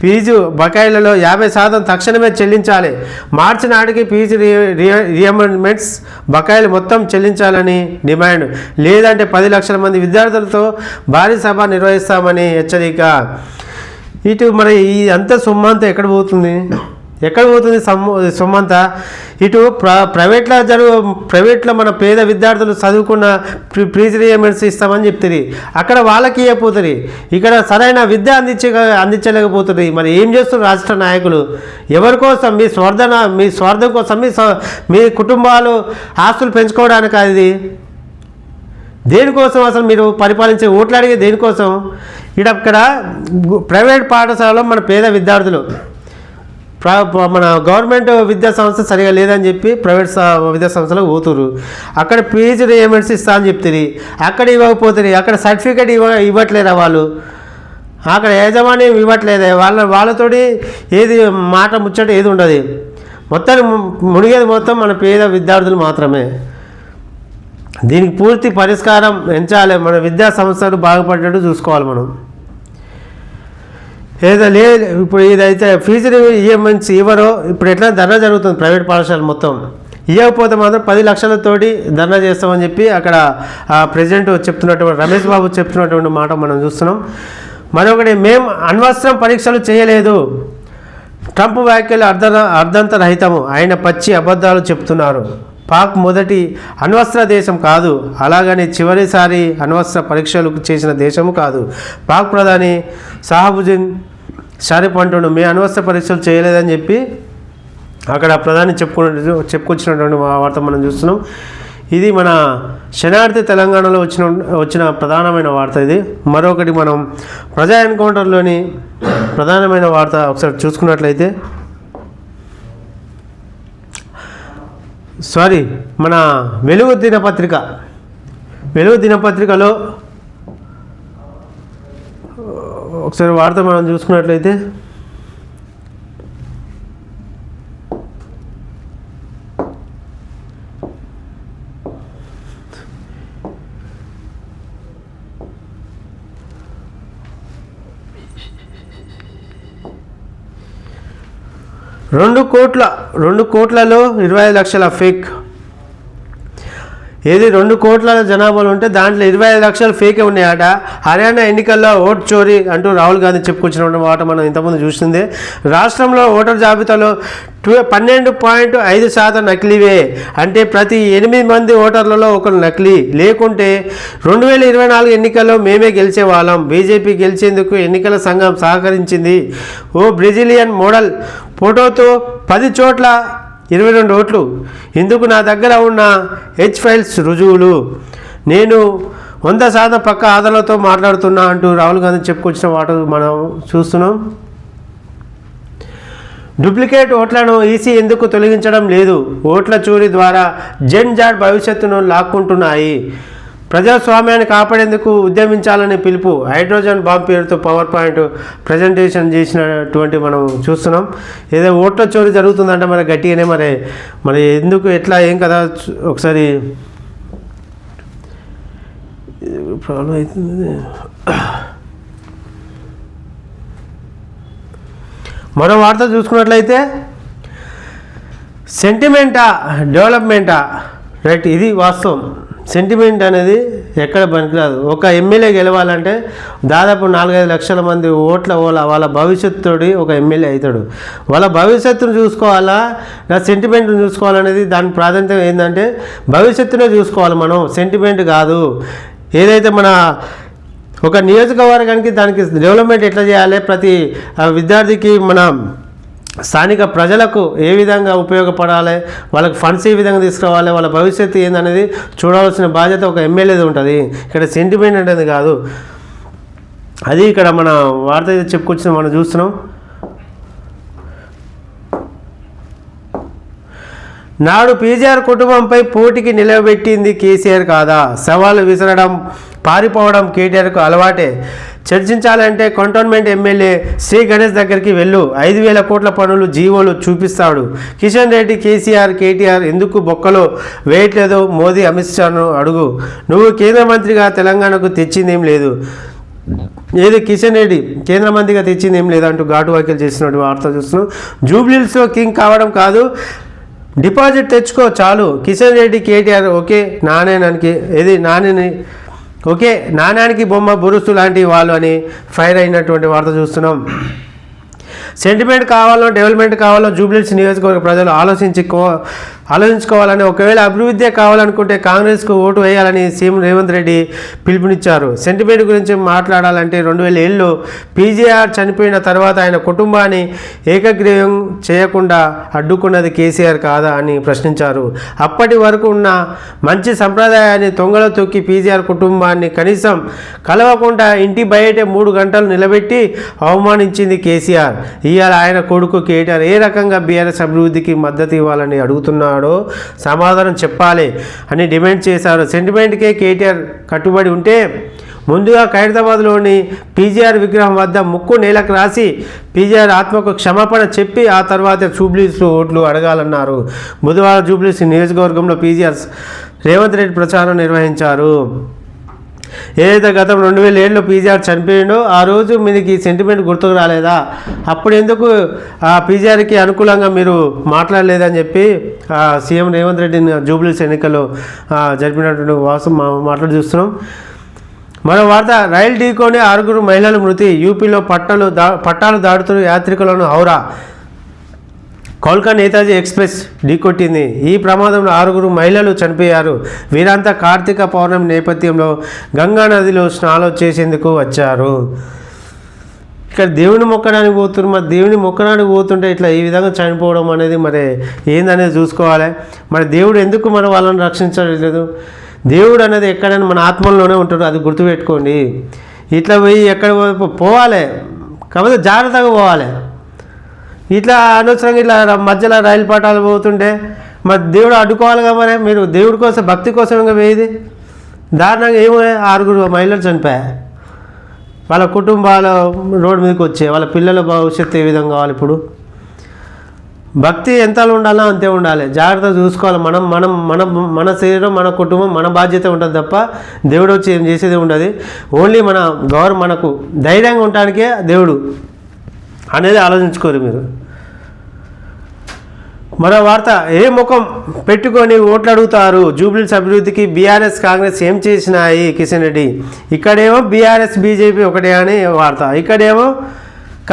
Speaker 1: ఫీజు బకాయిలలో 50% తక్షణమే చెల్లించాలి. మార్చి నాటికి ఫీజు రియంబర్స్మెంట్స్ బకాయిలు మొత్తం చెల్లించాలని డిమాండ్. లేదంటే 10 లక్షల మంది విద్యార్థులతో భారీ సభ నిర్వహిస్తామని హెచ్చరిక. ఇటు మరి ఈ అంత సొమ్మంతా ఎక్కడ పోతుంది సొమ్మంతా? ఇటు ప్రైవేట్లో మన పేద విద్యార్థులు చదువుకున్న ఫీజు రియంబర్స్ ఇస్తామని చెప్తుంది. అక్కడ వాళ్ళకి ఇవ్వకపోతుంది. ఇక్కడ సరైన విద్య అందించలేకపోతుంది. మరి ఏం చేస్తున్నారు రాష్ట్ర నాయకులు? ఎవరి కోసం? మీ స్వార్థం కోసం, మీ కుటుంబాలు ఆస్తులు పెంచుకోవడానికి. అది దేనికోసం అసలు మీరు పరిపాలించే? ఓట్లు అడిగే దేనికోసం? ఇక్కడ ప్రైవేట్ పాఠశాలలో మన పేద విద్యార్థులు, మన గవర్నమెంట్ విద్యా సంస్థ సరిగా లేదని చెప్పి ప్రైవేట్ విద్యా సంస్థలకు పోతున్నారు. అక్కడ ఫీజు రియంబర్స్ ఇస్తా అని చెప్తుంది. అక్కడ ఇవ్వకపోతుంది. అక్కడ సర్టిఫికేట్ ఇవ్వట్లేదా వాళ్ళు? అక్కడ యజమాని ఇవ్వట్లేదా? వాళ్ళతోటి ఏది మాట ముచ్చట ఏది ఉండదు. మొత్తం మునిగేది మొత్తం మన పేద విద్యార్థులు మాత్రమే. దీనికి పూర్తి పరిష్కారం ఎంచాలి. మన విద్యా సంస్థలు బాగుపడేట్టు చూసుకోవాలి మనం. ఇప్పుడు ఇదైతే ఫీజు రియంబర్స్ ఇవ్వరో ఇప్పుడు ఎట్లా ధర్నా జరుగుతుంది ప్రైవేట్ పాఠశాలలు మొత్తం. ఇవ్వకపోతే మాత్రం 10 లక్షలతోటి ధర్నా చేస్తామని చెప్పి అక్కడ ప్రెసిడెంట్ చెప్తున్నటువంటి రమేష్ బాబు చెప్తున్నటువంటి మాట మనం చూస్తున్నాం. మరొకటి, మేము అణ్వస్త్రం పరీక్షలు చేయలేదు. ట్రంప్ వ్యాఖ్యలు అర్ధంతరహితము. ఆయన పచ్చి అబద్ధాలు చెప్తున్నారు. పాక్ మొదటి అణ్వస్త్ర దేశం కాదు, అలాగని చివరిసారి అణ్వస్త్ర పరీక్షలు చేసిన దేశము కాదు. పాక్ ప్రధాని షాహబుద్దీన్ షరీఫ్ అంటుండు మేము అణ్వస్త్ర పరీక్షలు చేయలేదని చెప్పి అక్కడ ప్రధాని చెప్పుకొచ్చినటువంటి వార్త మనం చూస్తున్నాం. ఇది మన శనార్థి తెలంగాణలో వచ్చిన ప్రధానమైన వార్త ఇది. మరొకటి మనం ప్రజా ఎన్కౌంటర్లోని ప్రధానమైన వార్త ఒకసారి చూసుకున్నట్లయితే, మన వెలుగు దినపత్రికలో ఒకసారి వార్త మనం చూసుకున్నట్లయితే, రెండు కోట్లలో 25 లక్షల ఫేక్. 2 కోట్ల జనాభాలు ఉంటే దాంట్లో 25 లక్షలు ఫేకే ఉన్నాయట. హర్యానా ఎన్నికల్లో ఓటు చోరీ అంటూ రాహుల్ గాంధీ చెప్పుకొచ్చిన మాట మనం ఇంతకుముందు చూసిందే. రాష్ట్రంలో ఓటర్ జాబితాలో 12.5% నకిలీవే. అంటే ప్రతి 8 మంది ఓటర్లలో ఒకరు నకిలీ. లేకుంటే 2024 ఎన్నికల్లో మేమే గెలిచేవాళ్ళం. బీజేపీ గెలిచేందుకు ఎన్నికల సంఘం సహకరించింది. బ్రెజిలియన్ మోడల్ ఫోటోతో 10 చోట్ల 22 ఓట్లు. ఇందుకు నా దగ్గర ఉన్న హెచ్ ఫైల్స్ రుజువులు. నేను 100% పక్క ఆధారాలతో మాట్లాడుతున్నా అంటూ రాహుల్ గాంధీ చెప్పుకొచ్చిన వాటి మనం చూస్తున్నాం. డూప్లికేట్ ఓట్లను ఈసీ ఎందుకు తొలగించడం లేదు? ఓట్ల చోరీ ద్వారా జెన్జాడ్ భవిష్యత్తును లాక్కుంటున్నాయి. ప్రజాస్వామ్యాన్ని కాపాడేందుకు ఉద్యమించాలని పిలుపు. హైడ్రోజన్ బాంబ్ పేరుతో పవర్ పాయింట్ ప్రజెంటేషన్ చేసినటువంటి మనం చూస్తున్నాం. ఏదో ఓట్ల చోరీ జరుగుతుందంటే మరి గట్టిగానే మరి ఎందుకు ఎట్లా ఏం కదా ఒకసారి ప్రాబ్లం అవుతుంది. మరో వార్త చూసుకున్నట్లయితే సెంటిమెంటా డెవలప్మెంటా, రైట్, ఇది వాస్తవం. సెంటిమెంట్ అనేది ఎక్కడ పనికిరాదు. ఒక ఎమ్మెల్యే గెలవాలంటే దాదాపు 4-5 లక్షల మంది ఓట్ల వాళ్ళ భవిష్యత్తుతోటి ఒక ఎమ్మెల్యే అవుతాడు. వాళ్ళ భవిష్యత్తును చూసుకోవాలా, నా సెంటిమెంట్ని చూసుకోవాలనేది దాని ప్రాధాన్యత ఏంటంటే భవిష్యత్తునే చూసుకోవాలి మనం, సెంటిమెంట్ కాదు. ఏదైతే మన ఒక నియోజకవర్గానికి దానికి డెవలప్మెంట్ ఎట్లా చేయాలి, ప్రతి విద్యార్థికి మన స్థానిక ప్రజలకు ఏ విధంగా ఉపయోగపడాలి, వాళ్ళకి ఫండ్స్ ఏ విధంగా తీసుకురావాలి, వాళ్ళ భవిష్యత్తు ఏందనేది చూడాల్సిన బాధ్యత ఒక ఎమ్మెల్యేది ఉంటుంది. ఇక్కడ సెంటిమెంట్ అనేది కాదు. అది ఇక్కడ మన వార్త అయితే చెప్పుకొచ్చిన మనం చూస్తున్నాం. నాడు పీజీఆర్ కుటుంబంపై పోటీకి నిలబెట్టింది కేసీఆర్ కాదా? సవాలు విసరడం, పారిపోవడం కేటీఆర్కు అలవాటే. చర్చించాలంటే కంటోన్మెంట్ ఎమ్మెల్యే శ్రీ గణేష్ దగ్గరికి వెళ్ళు, 5,000 కోట్ల పనులు జీవోలు చూపిస్తాడు. కిషన్ రెడ్డి కేసీఆర్ కేటీఆర్ ఎందుకు బొక్కలో వేయట్లేదో మోదీ అమిత్ షాను అడుగు. నువ్వు కేంద్ర మంత్రిగా తెలంగాణకు తెచ్చిందేం లేదు, ఏది కిషన్ రెడ్డి కేంద్ర మంత్రిగా తెచ్చింది ఏం లేదంటూ ఘాటు వ్యాఖ్యలు చేసినట్టు వార్త చూస్తున్నాం. జూబ్లీహిల్స్లో కింగ్ కావడం కాదు, డిపాజిట్ తెచ్చుకో చాలు. కిషన్ రెడ్డి కేటీఆర్ ఓకే నాణ్యానికి నాణ్యని ఓకే నాణ్యానికి బొమ్మ బురుస్తు లాంటి వాళ్ళు అని ఫైర్ అయినటువంటి వార్త చూస్తున్నాం. సెంటిమెంట్ కావాలో డెవలప్మెంట్ కావాలో జూబ్లీహిల్స్ నియోజకవర్గ ప్రజలు ఆలోచించుకోవాలని, ఒకవేళ అభివృద్ధి కావాలనుకుంటే కాంగ్రెస్కు ఓటు వేయాలని సీఎం రేవంత్ రెడ్డి పిలుపునిచ్చారు. సెంటిమెంట్ గురించి మాట్లాడాలంటే 2007లో పీజీఆర్ చనిపోయిన తర్వాత ఆయన కుటుంబాన్ని ఏకగ్రీవం చేయకుండా అడ్డుకున్నది కేసీఆర్ కాదా అని ప్రశ్నించారు. అప్పటి వరకు ఉన్న మంచి సంప్రదాయాన్ని తొంగలో తొక్కి పీజీఆర్ కుటుంబాన్ని కనీసం కలవకుండా ఇంటి బయటే 3 గంటలు నిలబెట్టి అవమానించింది కేసీఆర్. ఇవాళ ఆయన కొడుకు కేటీఆర్ ఏ రకంగా బీఆర్ఎస్ అభివృద్ధికి మద్దతు ఇవ్వాలని అడుగుతున్నాడో సమాధానం చెప్పాలి అని డిమాండ్ చేశారు. సెంటిమెంట్కే కేటీఆర్ కట్టుబడి ఉంటే ముందుగా ఖైరతాబాద్లోని పీజీఆర్ విగ్రహం వద్ద ముక్కు నేలకు రాసి పీజీఆర్ ఆత్మకు క్షమాపణ చెప్పి ఆ తర్వాత జూబ్లీహిల్స్లో ఓట్లు అడగాలన్నారు. బుధవారం జూబ్లీహిల్స్ నియోజకవర్గంలో పీజీఆర్ రేవంత్ రెడ్డి ప్రచారం నిర్వహించారు. ఏదైతే గతం 2007లో పీజీఆర్ చనిపోయిండో ఆ రోజు మీకు ఈ సెంటిమెంట్ గుర్తుకు రాలేదా, అప్పుడు ఎందుకు ఆ పీజీఆర్కి అనుకూలంగా మీరు మాట్లాడలేదని చెప్పి సీఎం రేవంత్ రెడ్డిని జూబ్లీహిల్స్ ఎన్నికల్లో జరిపినటువంటి మాట్లాడి చూస్తున్నాం. మరో వార్త, రైలు ఢీకొని 6 మహిళలు మృతి. యూపీలో పట్టాలు దాడుతున్న యాత్రికులను హౌరా కోల్కా నేతాజీ ఎక్స్ప్రెస్ ఢీకొట్టింది. ఈ ప్రమాదంలో 6 మహిళలు చనిపోయారు. వీరంతా కార్తీక పౌర్ణమి నేపథ్యంలో గంగా నదిలో స్నానం చేసేందుకు వచ్చారు. ఇక్కడ దేవుని మొక్కడానికి పోతున్నారు, మరి దేవుని మొక్కడానికి పోతుంటే ఇట్లా ఈ విధంగా చనిపోవడం అనేది మరి ఏందనేది చూసుకోవాలి. మరి దేవుడు ఎందుకు మన వాళ్ళని రక్షించలేదు? దేవుడు అనేది ఎక్కడైనా మన ఆత్మల్లోనే ఉంటాడు, అది గుర్తుపెట్టుకోండి. ఇట్లా పోయి ఎక్కడ పోవాలి, కాకపోతే జాగ్రత్తగా పోవాలి. ఇట్లా అనవసరంగా ఇట్లా మధ్యలో రైలు పట్టాలు పోతుంటే మరి దేవుడు అడ్డుకోవాలిగా. మరి మీరు దేవుడి కోసం భక్తి కోసం ఇంకా వేయది దారుణంగా ఏమో 6 మహిళలు చనిపోయాయి. వాళ్ళ కుటుంబాలు రోడ్డు మీదకి వచ్చాయి. వాళ్ళ పిల్లల భవిష్యత్తు ఏ విధంగా కావాలి? ఇప్పుడు భక్తి ఎంత ఉండాలో అంతే ఉండాలి. జాగ్రత్త చూసుకోవాలి. మన శరీరం, మన కుటుంబం, మన బాధ్యత ఉంటుంది తప్ప దేవుడు వచ్చి ఏం చేసేది ఉండదు. ఓన్లీ మనకు ధైర్యంగా ఉండటానికే దేవుడు అనేది ఆలోచించుకోరు మీరు. మరో వార్త, ఏ ముఖం పెట్టుకొని ఓట్లు అడుగుతారు? జూబ్లీహిల్స్ అభివృద్ధికి బీఆర్ఎస్ కాంగ్రెస్ ఏం చేసినాయి? కిషన్ రెడ్డి. ఇక్కడేమో బీఆర్ఎస్ బీజేపీ ఒకటే అని వార్త, ఇక్కడేమో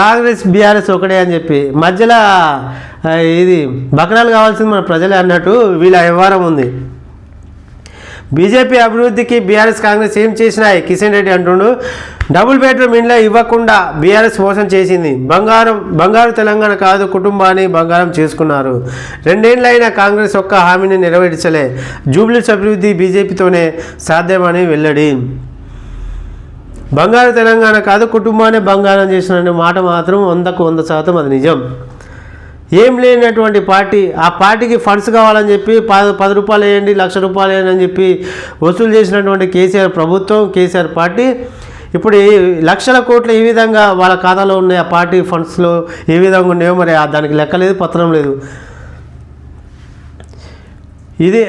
Speaker 1: కాంగ్రెస్ బీఆర్ఎస్ ఒకటే అని చెప్పి మధ్యలో ఇది బకరాలు కావాల్సింది మన ప్రజలే అన్నట్టు వీళ్ళ వ్యవహారం ఉంది. బీజేపీ అభివృద్ధికి బీఆర్ఎస్ కాంగ్రెస్ ఏం చేసినాయి కిషన్ రెడ్డి అంటుండు. డబుల్ బెడ్రూమ్ ఇండ్లు ఇవ్వకుండా బీఆర్ఎస్ మోసం చేసింది. బంగారు తెలంగాణ కాదు, కుటుంబాన్ని బంగారం చేసుకున్నారు. 2 ఏళ్లైనా కాంగ్రెస్ ఒక్క హామీని నెరవేర్చలే. జూబ్లీస్ అభివృద్ధి బీజేపీతోనే సాధ్యమని వెల్లడి. బంగారు తెలంగాణ కాదు, కుటుంబాన్ని బంగారం చేసిన మాట మాత్రం 100కు 100% అది నిజం. ఏం లేనటువంటి పార్టీ, ఆ పార్టీకి ఫండ్స్ కావాలని చెప్పి 10 రూపాయలు వేయండి, 1,00,000 రూపాయలు వేయండి అని చెప్పి వసూలు చేసినటువంటి కేసీఆర్ ప్రభుత్వం, కేసీఆర్ పార్టీ ఇప్పుడు లక్షల కోట్లు ఏ విధంగా వాళ్ళ ఖాతాలో ఉన్నాయి, ఆ పార్టీ ఫండ్స్లో ఏ విధంగా ఉన్నాయో మరి దానికి లెక్క లేదు, పత్రం లేదు. ఇది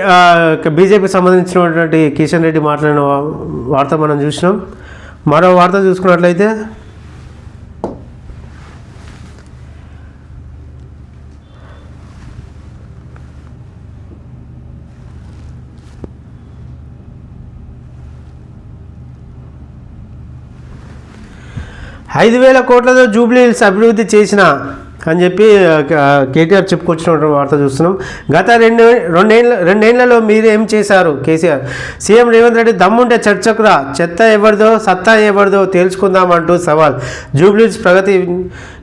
Speaker 1: బీజేపీకి సంబంధించినటువంటి కిషన్ రెడ్డి మాట్లాడిన వార్త మనం చూసినాం. మరో వార్త చూసుకున్నట్లయితే $5,000 కోట్లతో జూబ్లీహిల్స్ అభివృద్ధి చేసిన అని చెప్పి కేటీఆర్ చెప్పుకొచ్చినటువంటి వార్త చూస్తున్నాం. గత రెండేళ్లలో మీరు ఏం చేశారు కేసీఆర్? సీఎం రేవంత్ రెడ్డి దమ్ముంటే చర్చకురా, చెత్త ఎవరిదో సత్తా ఎవరిదో తేల్చుకుందామంటూ సవాల్. జూబ్లీహిల్స్ ప్రగతి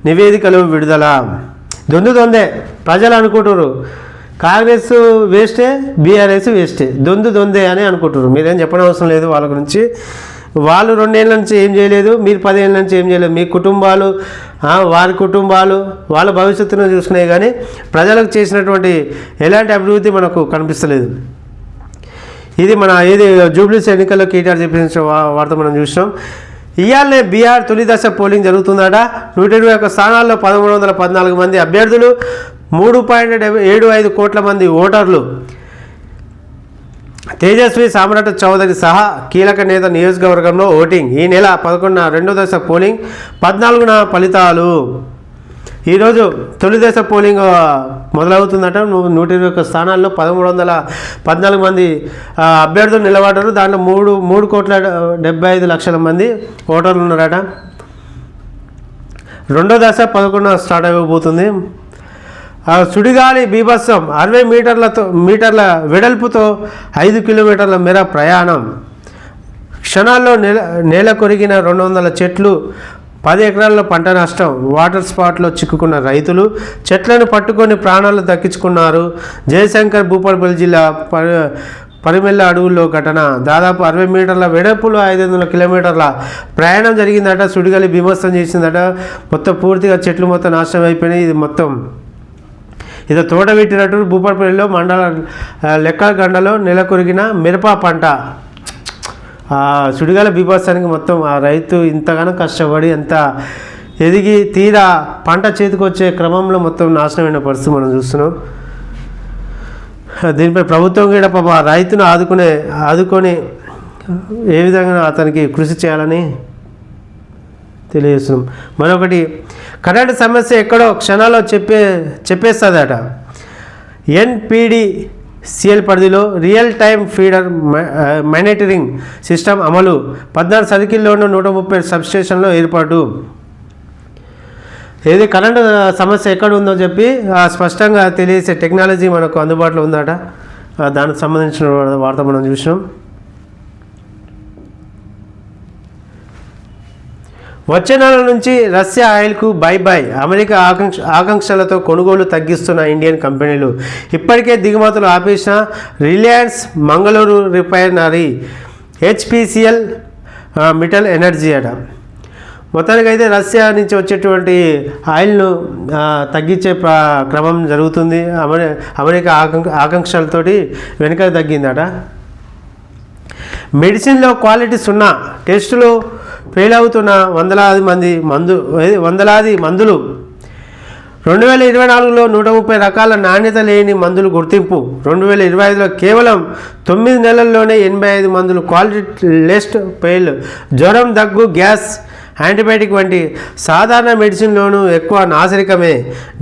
Speaker 1: నివేదికలు విడుదల. దొందే ప్రజలు అనుకుంటారు కాంగ్రెస్ వేస్టే, బీఆర్ఎస్ వేస్టే, దొందే అని అనుకుంటారు. మీరేం చెప్పడం అవసరం లేదు వాళ్ళ గురించి. వాళ్ళు 2 ఏళ్ళ నుంచి ఏం చేయలేదు, మీరు 10 ఏళ్ళ నుంచి ఏం చేయలేదు. మీ కుటుంబాలు, వారి కుటుంబాలు, వాళ్ళ భవిష్యత్తును చూసుకునే కానీ ప్రజలకు చేసినటువంటి ఎలాంటి అభివృద్ధి మనకు కనిపిస్తలేదు. ఇది మన జూబ్లీస్ ఎన్నికల్లో కేటీఆర్ చెప్పించిన వార్త మనం చూసినాం. ఇవాళనే బీహార్ తొలి దశ పోలింగ్ జరుగుతుందట. 121 స్థానాల్లో 1,314 మంది అభ్యర్థులు, 3.75 కోట్ల మంది ఓటర్లు. తేజస్వి సామ్రాట్ చౌదరి సహా కీలక నేత నియోజకవర్గంలో ఓటింగ్. ఈ నెల 11న 2వ దశ పోలింగ్, 14న ఫలితాలు. ఈరోజు తొలి దశ పోలింగ్ మొదలవుతుందట. 121 స్థానాల్లో 1,314 మంది అభ్యర్థులు నిలబడ్డారు. దాంట్లో 3,75,00,000 మంది ఓటర్లు ఉన్నారట. రెండో దశ 11న స్టార్ట్ అయిపోతుంది. సుడిగాలి బీభత్సం, 60 మీటర్ల వెడల్పుతో 5 కిలోమీటర్ల మేర ప్రయాణం. క్షణాల్లో నేల కొరిగిన 200 చెట్లు, 10 ఎకరాల్లో పంట నష్టం. వాటర్ స్పాట్లో చిక్కుకున్న రైతులు చెట్లను పట్టుకొని ప్రాణాలు దక్కించుకున్నారు. జయశంకర్ భూపాలపల్లి జిల్లా పరిమెల్ల అడవుల్లో ఘటన. దాదాపు 60 మీటర్ల వెడల్పులో 500 కిలోమీటర్ల ప్రయాణం జరిగిందట. సుడిగాలి బీభత్సం చేసిందట. మొత్తం పూర్తిగా చెట్లు మొత్తం నాశనం అయిపోయినాయి. ఇది మొత్తం ఇదో తోట పెట్టినట్టు భూపాలపల్లిలో మండల లెక్కగండలో నెల కొరిగిన మిరప పంట. సుడిగాల బీభత్సానికి మొత్తం ఆ రైతు ఇంతగానో కష్టపడి ఎంత ఎదిగి తీరా పంట చేతికి వచ్చే క్రమంలో మొత్తం నాశనమైన పరిస్థితి మనం చూస్తున్నాం. దీనిపై ప్రభుత్వం కూడా పాప రైతును ఆదుకొని ఏ విధంగా అతనికి కృషి చేయాలని తెలియజేస్తున్నాం. మరొకటి, కరెంటు సమస్య ఎక్కడో క్షణాల్లో చెప్పేస్తుందట. NPDCL పరిధిలో real time feeder monitoring system అమలు. 14 సర్కిల్లోనూ 130 సబ్స్టేషన్లో ఏర్పాటు. ఏది కరెంటు సమస్య ఎక్కడ ఉందో చెప్పి స్పష్టంగా తెలియజేసే టెక్నాలజీ మనకు అందుబాటులో ఉందట. దానికి సంబంధించిన వార్త మనం చూసినాం. వచ్చే నెల నుంచి రష్యా ఆయిల్కు బై. అమెరికా ఆకాంక్షలతో కొనుగోలు తగ్గిస్తున్న ఇండియన్ కంపెనీలు. ఇప్పటికే దిగుమతులు ఆపేసిన Reliance Mangaluru refinery, HPCL Mittal energy అట. మొత్తానికైతే రష్యా నుంచి వచ్చేటువంటి ఆయిల్ను తగ్గించే క్రమం జరుగుతుంది. అమెరికా ఆకాంక్షలతోటి వెనుక తగ్గిందట. మెడిసిన్లో క్వాలిటీ 0, టెస్టులు ఫెయిల్ అవుతున్న వందలాది మందులు. 2024లో 130 రకాల నాణ్యత లేని మందులు గుర్తింపు. 2025లో కేవలం 9 నెలల్లోనే 85 మందులు క్వాలిటీ లిస్ట్ ఫెయిల్. జ్వరం, దగ్గు, గ్యాస్, యాంటీబయాటిక్ వంటి సాధారణ మెడిసిన్లోనూ ఎక్కువ నాసిరకమే.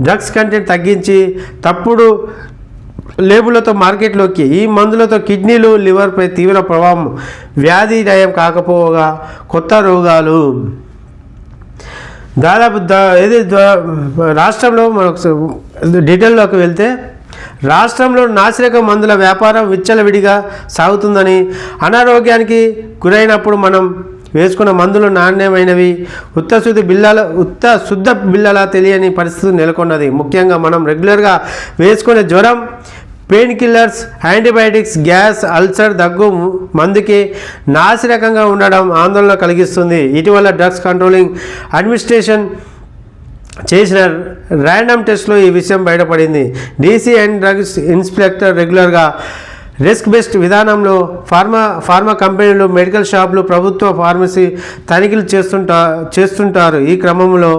Speaker 1: డ్రగ్స్ కంటెంట్ తగ్గించి తప్పుడు లేబులతో మార్కెట్లోకి. ఈ మందులతో కిడ్నీలు, లివర్పై తీవ్ర ప్రభావం. వ్యాధి నయం కాకపోగా కొత్త రోగాలు. దాదాపు రాష్ట్రంలో మనకు డీటెయిల్లోకి వెళ్తే రాష్ట్రంలో నాసిరకం మందుల వ్యాపారం విచ్చలవిడిగా సాగుతుందని, అనారోగ్యానికి గురైనప్పుడు మనం వేసుకున్న మందులు నాణ్యమైనవి, శుద్ధ బిళ్ళలా తెలియని పరిస్థితి నెలకొన్నది. ముఖ్యంగా మనం రెగ్యులర్గా వేసుకునే జ్వరం, pain killers, antibiotics, gas, ulcer, దగ్గు మందుకి నాసిరకంగా ఉండడం ఆందోళన కలిగిస్తుంది. ఇటీవల డ్రగ్స్ కంట్రోలింగ్ అడ్మినిస్ట్రేషన్ చేసిన ర్యాండమ్ టెస్ట్లో ఈ విషయం బయటపడింది. డీసీ అండ్ డ్రగ్స్ ఇన్స్పెక్టర్ రెగ్యులర్గా రిస్క్ బేస్డ్ విధానంలో ఫార్మా కంపెనీలు, మెడికల్ షాపులు, ప్రభుత్వ ఫార్మసీ తనిఖీలు చేస్తుంటారు. ఈ క్రమంలో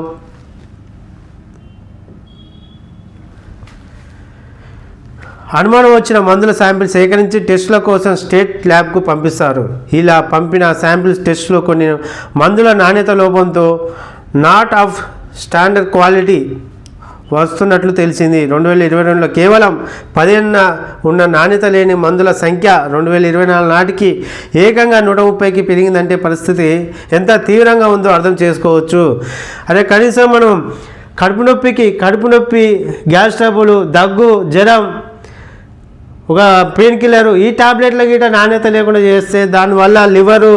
Speaker 1: అనుమానం వచ్చిన మందుల శాంపిల్ సేకరించి టెస్టుల కోసం స్టేట్ ల్యాబ్కు పంపిస్తారు. ఇలా పంపిన శాంపిల్స్ టెస్టులో కొన్ని మందుల నాణ్యత లోపంతో నాట్ ఆఫ్ స్టాండర్డ్ క్వాలిటీ వస్తున్నట్లు తెలిసింది. 2022లో కేవలం 10 ఉన్న నాణ్యత లేని మందుల సంఖ్య 2024 నాటికి ఏకంగా 130కి పెరిగిందంటే పరిస్థితి ఎంత తీవ్రంగా ఉందో అర్థం చేసుకోవచ్చు. అదే కనీసం మనం కడుపు నొప్పి, గ్యాస్ ట్రబుల్, దగ్గు, జ్వరం, ఒక పెయిన్ కిల్లరు, ఈ టాబ్లెట్ల గీట నాణ్యత లేకుండా చేస్తే దానివల్ల లివరు,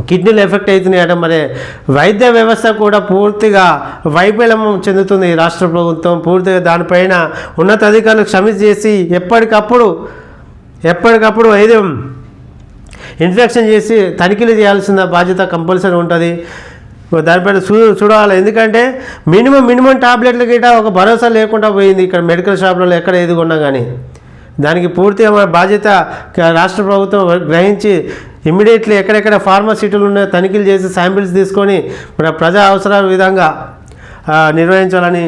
Speaker 1: కిడ్నీలు ఎఫెక్ట్ అవుతున్నాయట. మరి వైద్య వ్యవస్థ కూడా పూర్తిగా వైఫల్యం చెందుతుంది. రాష్ట్ర ప్రభుత్వం పూర్తిగా దానిపైన ఉన్నతాధికారులు క్షమించి చేసి ఎప్పటికప్పుడు ఏదో ఇన్స్పెక్షన్ చేసి తనిఖీలు చేయాల్సిన బాధ్యత కంపల్సరీ ఉంటుంది. దానిపైన చూడాలి. ఎందుకంటే మినిమం టాబ్లెట్ల గిట ఒక భరోసా లేకుండా పోయింది ఇక్కడ మెడికల్ షాపులలో ఎక్కడ ఏది కొన్నా కానీ. దానికి పూర్తిగా మన బాధ్యత రాష్ట్ర ప్రభుత్వం గ్రహించి ఇమ్మీడియట్లీ ఎక్కడెక్కడ ఫార్మసిటీలు ఉన్నాయో తనిఖీలు చేసి శాంపిల్స్ తీసుకొని మన ప్రజా అవసరాల విధంగా నిర్వహించాలని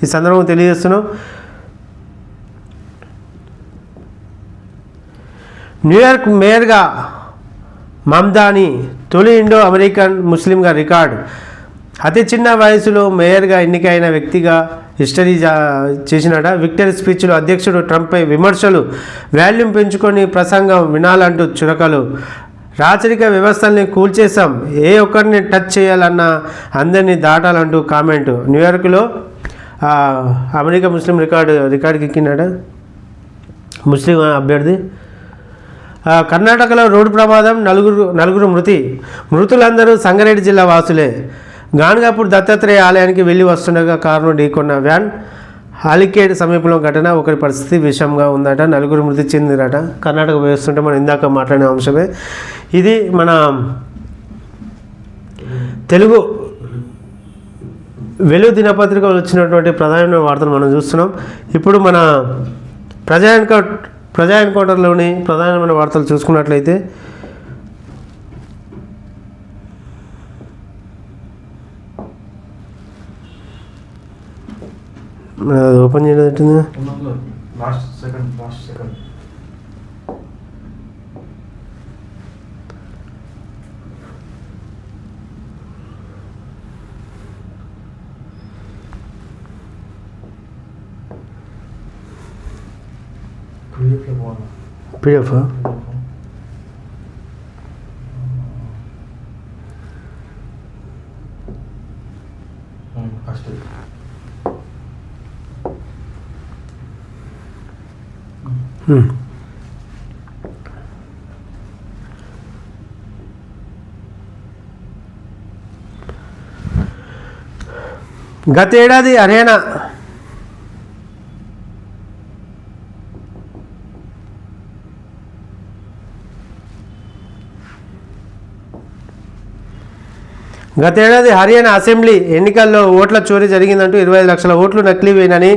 Speaker 1: ఈ సందర్భం తెలియజేస్తున్నాం. న్యూయార్క్ మేయర్గా మమ్దాని తొలి ఇండో అమెరికన్ ముస్లింగా రికార్డు. అతి చిన్న వయసులో మేయర్గా ఎన్నికైన వ్యక్తిగా హిస్టరీ చేసినట. విక్టరీ స్పీచ్లో అధ్యక్షుడు ట్రంప్పై విమర్శలు, వాల్యూమ్ పెంచుకొని ప్రసంగం వినాలంటూ చురకలు, రాచరిక వ్యవస్థల్ని కూల్చేశాం, ఏ ఒక్కరిని టచ్ చేయాలన్నా అందరినీ దాటాలంటూ కామెంటు. న్యూయార్క్లో అమెరికా ముస్లిం రికార్డుకి ఎక్కినాడ ముస్లిం అభ్యర్థి. కర్ణాటకలో రోడ్డు ప్రమాదం, నలుగురు మృతులందరూ సంగారెడ్డి జిల్లా వాసులే. గాన్గాపూర్ దత్తాత్రేయ ఆలయానికి వెళ్ళి వస్తుండగా కారును ఢీకొన్న వ్యాన్ హాలికేడ్ సమీపంలో ఘటన. ఒకరి పరిస్థితి విషమంగా ఉందట, 4 మృతి చెందిరట. కర్ణాటక వేస్తుంటే మనం ఇందాక మాట్లాడిన అంశమే ఇది. మన తెలుగు వెలుగు దినపత్రికలు వచ్చినటువంటి ప్రధానమైన వార్తలు మనం చూస్తున్నాం. ఇప్పుడు మన ప్రజా ఎన్కౌంటర్లోని ప్రధానమైన వార్తలు చూసుకున్నట్లయితే అది ఓపెన్ చేయలేదు.
Speaker 2: లాస్ట్ సెకండ్
Speaker 1: పీడిఎఫ్
Speaker 2: ఫస్ట్
Speaker 1: గతేడాది హర్యానా అసెంబ్లీ ఎన్నికల్లో ఓట్ల చోరీ జరిగిందంటూ 25 లక్షల ఓట్లు నకిలీవేనని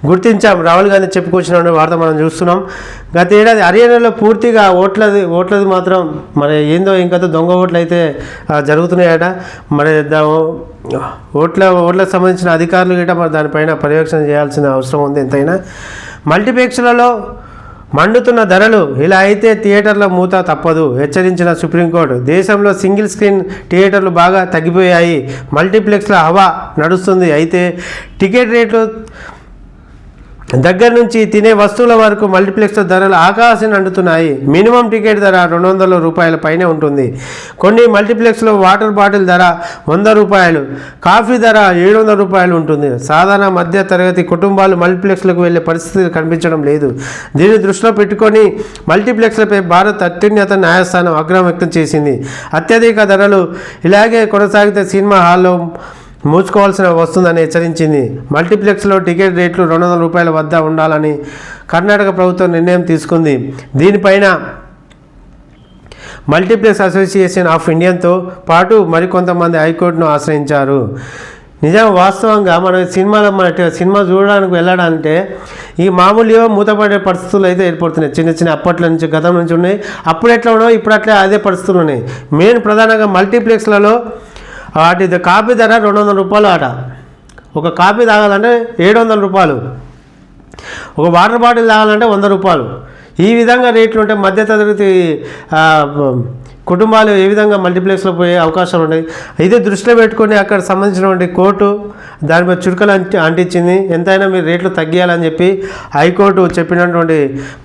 Speaker 1: గుర్తించాం. రాహుల్ గాంధీ చెప్పుకొచ్చిన వార్త మనం చూస్తున్నాం. గతేడాది హర్యానాలో పూర్తిగా ఓట్లది మాత్రం మరి ఏందో ఇంకా దొంగ ఓట్లు అయితే జరుగుతున్నాయట. మరి ఓట్లకు సంబంధించిన అధికారులు గిట్ట మరి దానిపైన పర్యవేక్షణ చేయాల్సిన అవసరం ఉంది ఎంతైనా. మల్టీప్లెక్స్లలో మండుతున్న ధరలు, ఇలా అయితే థియేటర్ల మూత తప్పదు, హెచ్చరించిన సుప్రీంకోర్టు. దేశంలో సింగిల్ స్క్రీన్ థియేటర్లు బాగా తగ్గిపోయాయి, మల్టీప్లెక్స్ల హవా నడుస్తుంది. అయితే టికెట్ రేట్లు దగ్గర నుంచి తినే వస్తువుల వరకు మల్టీప్లెక్స్ ధరలు ఆకాశాన్ని అంటుతున్నాయి. మినిమం టికెట్ ధర 200 రూపాయల పైనే ఉంటుంది. కొన్ని మల్టీప్లెక్స్లో వాటర్ బాటిల్ ధర 100 రూపాయలు, కాఫీ ధర 700 రూపాయలు ఉంటుంది. సాధారణ మధ్య తరగతి కుటుంబాలు మల్టీప్లెక్స్లకు వెళ్ళే పరిస్థితి కనిపించడం లేదు. దీన్ని దృష్టిలో పెట్టుకొని మల్టీప్లెక్స్లపై భారత్ అత్యున్నత న్యాయస్థానం ఆగ్రహం వ్యక్తం చేసింది. అత్యధిక ధరలు ఇలాగే కొనసాగితే సినిమా హాల్లో మూసుకోవాల్సిన వస్తుందని హెచ్చరించింది. మల్టీప్లెక్స్లో టికెట్ రేట్లు 200 రూపాయల వద్ద ఉండాలని కర్ణాటక ప్రభుత్వం నిర్ణయం తీసుకుంది. దీనిపైన మల్టీప్లెక్స్ అసోసియేషన్ ఆఫ్ ఇండియాతో పాటు మరికొంతమంది హైకోర్టును ఆశ్రయించారు. నిజం వాస్తవంగా మన సినిమా చూడడానికి వెళ్ళాలంటే ఈ మామూలుగా మూతపడే పరిస్థితులు అయితే ఏర్పడుతున్నాయి. చిన్న అప్పట్లో నుంచి గతం నుంచి ఉన్నాయి. అప్పుడు ఎట్లా ఉన్నాయో ఇప్పుడు అట్లా అదే పరిస్థితులు ఉన్నాయి. మెయిన్ ప్రధానంగా మల్టీప్లెక్స్లలో వాటి కాపీ ధర 200 రూపాయలు ఆట. ఒక కాపీ తాగాలంటే 700 రూపాయలు, ఒక వాటర్ బాటిల్ తాగాలంటే 100 రూపాయలు. ఈ విధంగా రేట్లు ఉంటే మధ్యతరగతి కుటుంబాలు ఏ విధంగా మల్టీప్లెక్స్లో పోయే అవకాశాలు ఉన్నాయి. ఇది దృష్టిలో పెట్టుకొని అక్కడ సంబంధించినటువంటి కోర్టు దానిపై చురుకలు అంటించింది. ఎంతైనా మీరు రేట్లు తగ్గియాలని చెప్పి హైకోర్టు చెప్పినటువంటి